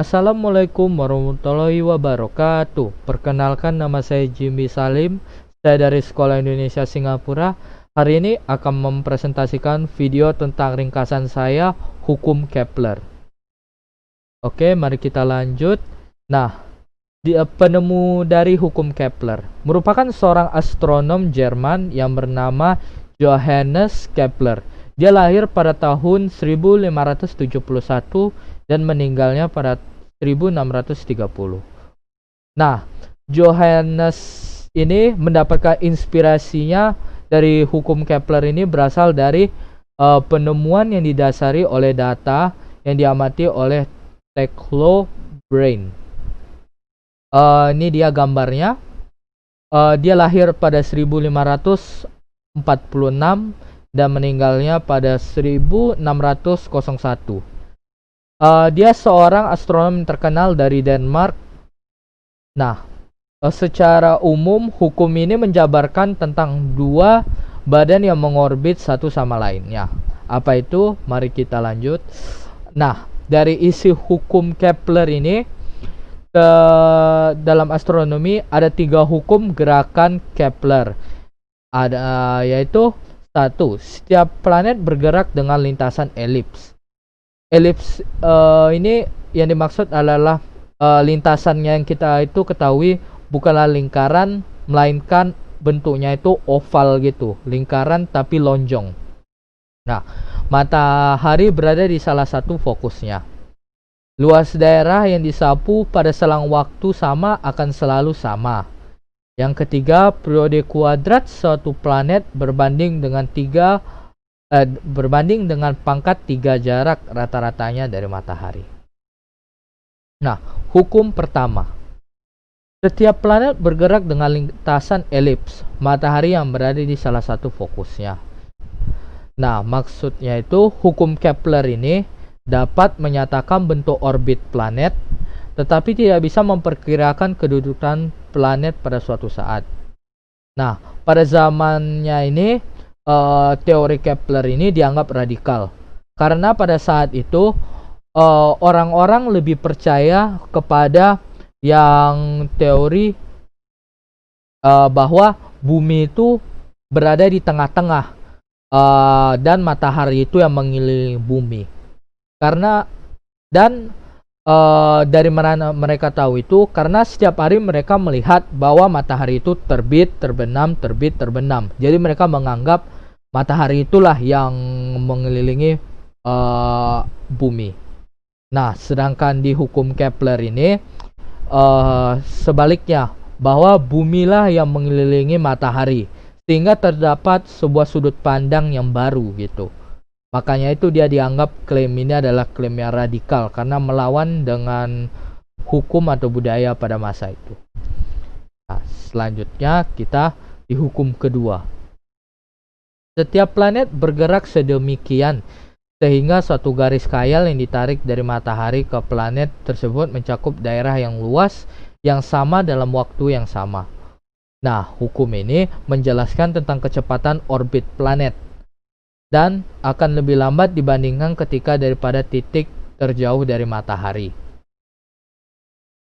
Assalamualaikum warahmatullahi wabarakatuh. Perkenalkan, nama saya Jimmy Salim. Saya dari Sekolah Indonesia Singapura. Hari ini akan mempresentasikan video tentang ringkasan saya, Hukum Kepler. Oke, mari kita lanjut. Nah, penemu dari Hukum Kepler merupakan seorang astronom Jerman yang bernama Johannes Kepler. Dia lahir pada tahun 1571 dan meninggalnya pada 1630. Nah, Johannes ini mendapatkan inspirasinya dari Hukum Kepler ini berasal dari penemuan yang didasari oleh data yang diamati oleh Tycho Brahe. Ini dia gambarnya. Dia lahir pada 1546 dan meninggalnya pada 1601. Dia seorang astronom terkenal dari Denmark. Nah, secara umum hukum ini menjabarkan tentang dua badan yang mengorbit satu sama lainnya. Apa itu? Mari kita lanjut. Nah, dari isi Hukum Kepler ini, dalam astronomi ada 3 hukum gerakan Kepler. Ada yaitu 1. Setiap planet bergerak dengan lintasan elips. Elips ini yang dimaksud adalah lintasan yang kita itu ketahui bukanlah lingkaran, melainkan bentuknya itu oval gitu, lingkaran tapi lonjong. Nah, matahari berada di salah satu fokusnya. Luas daerah yang disapu pada selang waktu sama akan selalu sama. Yang ketiga, periode kuadrat suatu planet berbanding dengan pangkat 3 jarak rata-ratanya dari matahari. Nah, hukum pertama. Setiap planet bergerak dengan lintasan elips, matahari yang berada di salah satu fokusnya. Nah, maksudnya itu hukum Kepler ini dapat menyatakan bentuk orbit planet, tetapi tidak bisa memperkirakan kedudukan planet pada suatu saat. Nah, pada zamannya ini teori Kepler ini dianggap radikal, karena pada saat itu orang-orang lebih percaya kepada yang teori bahwa bumi itu berada di tengah-tengah dan matahari itu yang mengelilingi bumi. Karena dari mana mereka tahu itu? Karena setiap hari mereka melihat bahwa matahari itu terbit, terbenam, terbit, terbenam. Jadi mereka menganggap matahari itulah yang mengelilingi bumi. Nah, sedangkan di hukum Kepler ini sebaliknya, bahwa bumilah yang mengelilingi matahari, sehingga terdapat sebuah sudut pandang yang baru gitu. Makanya itu dia dianggap klaim ini adalah klaim yang radikal karena melawan dengan hukum atau budaya pada masa itu. Nah, selanjutnya kita di hukum kedua. Setiap planet bergerak sedemikian sehingga suatu garis khayal yang ditarik dari matahari ke planet tersebut mencakup daerah yang luas yang sama dalam waktu yang sama. Nah, hukum ini menjelaskan tentang kecepatan orbit planet dan akan lebih lambat dibandingkan ketika daripada titik terjauh dari matahari.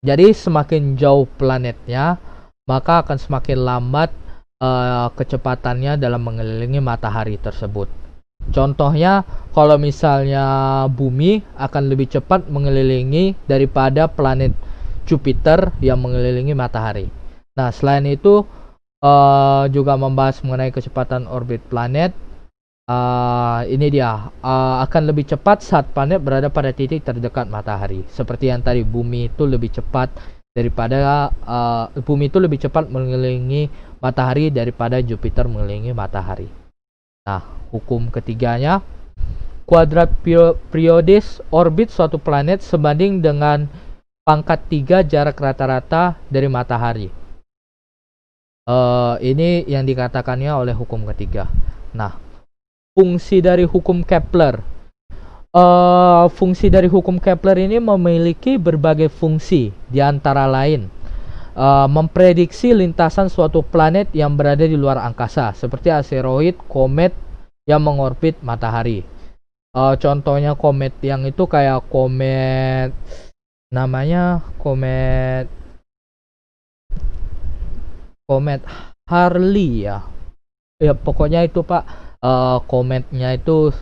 Jadi semakin jauh planetnya, maka akan semakin lambat kecepatannya dalam mengelilingi matahari tersebut. Contohnya, kalau misalnya bumi akan lebih cepat mengelilingi daripada planet Jupiter yang mengelilingi matahari. Nah, selain itu juga membahas mengenai kecepatan orbit planet. Ini dia akan lebih cepat saat planet berada pada titik terdekat matahari. Seperti yang tadi, bumi itu lebih cepat mengelilingi matahari daripada Jupiter mengelilingi matahari. Nah, hukum ketiganya, kuadrat periodis orbit suatu planet sebanding dengan pangkat 3 jarak rata-rata dari matahari. Ini yang dikatakannya oleh hukum ketiga. Nah, fungsi dari hukum Kepler. Fungsi dari hukum Kepler ini memiliki berbagai fungsi, di antara lain memprediksi lintasan suatu planet yang berada di luar angkasa, seperti asteroid, komet yang mengorbit matahari. Contohnya komet yang itu kayak komet namanya komet Harley ya. Ya pokoknya itu Pak, kometnya itu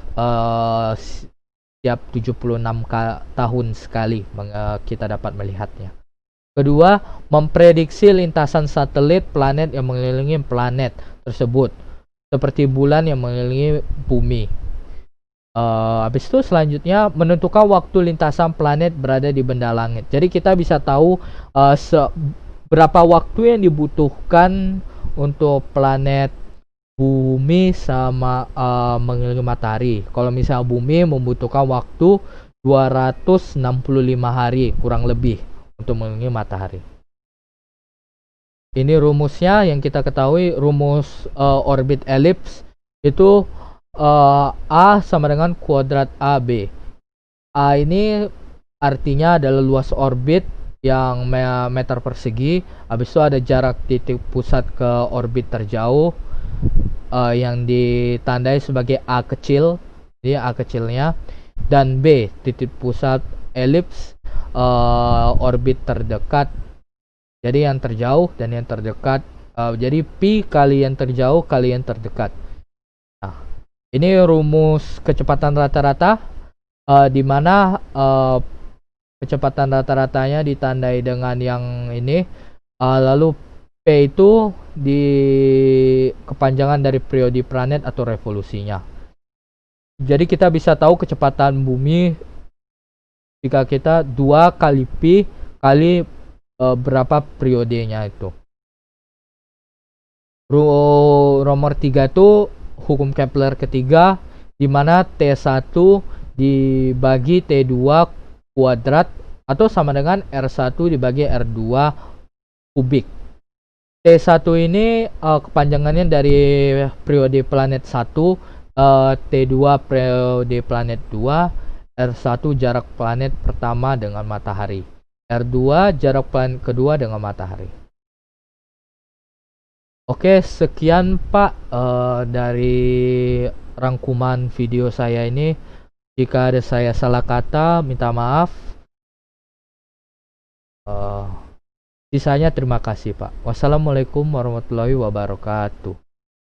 setiap 76 tahun sekali kita dapat melihatnya. Kedua, memprediksi lintasan satelit planet yang mengelilingi planet tersebut, seperti bulan yang mengelilingi bumi. Habis itu selanjutnya menentukan waktu lintasan planet berada di benda langit. Jadi kita bisa tahu berapa waktu yang dibutuhkan untuk planet bumi sama mengelilingi matahari. Kalau misalnya bumi membutuhkan waktu 265 hari kurang lebih untuk mengelilingi matahari. Ini rumusnya yang kita ketahui, rumus orbit elips itu A sama dengan kuadrat AB. A ini artinya adalah luas orbit yang meter persegi. Habis itu ada jarak titik pusat ke orbit terjauh yang ditandai sebagai A kecil, jadi A kecilnya. Dan B titik pusat elips orbit terdekat, jadi yang terjauh dan yang terdekat. Jadi pi kali yang terjauh kali yang terdekat. Nah, ini rumus kecepatan rata-rata, di mana kecepatan rata-ratanya ditandai dengan yang ini. Lalu P itu di kepanjangan dari periode planet atau revolusinya. Jadi kita bisa tahu kecepatan bumi jika kita 2 kali Pi kali berapa periodenya itu. Nomor 3 itu hukum Kepler ketiga, di mana T1 dibagi T2 kuadrat atau sama dengan R1 dibagi R2 kubik. T1 ini kepanjangannya dari periode planet 1, T2 periode planet 2, R1 jarak planet pertama dengan matahari, R2 jarak planet kedua dengan matahari. Oke, sekian Pak dari rangkuman video saya ini. Jika ada saya salah kata, minta maaf. Sisanya terima kasih Pak. Wassalamualaikum warahmatullahi wabarakatuh.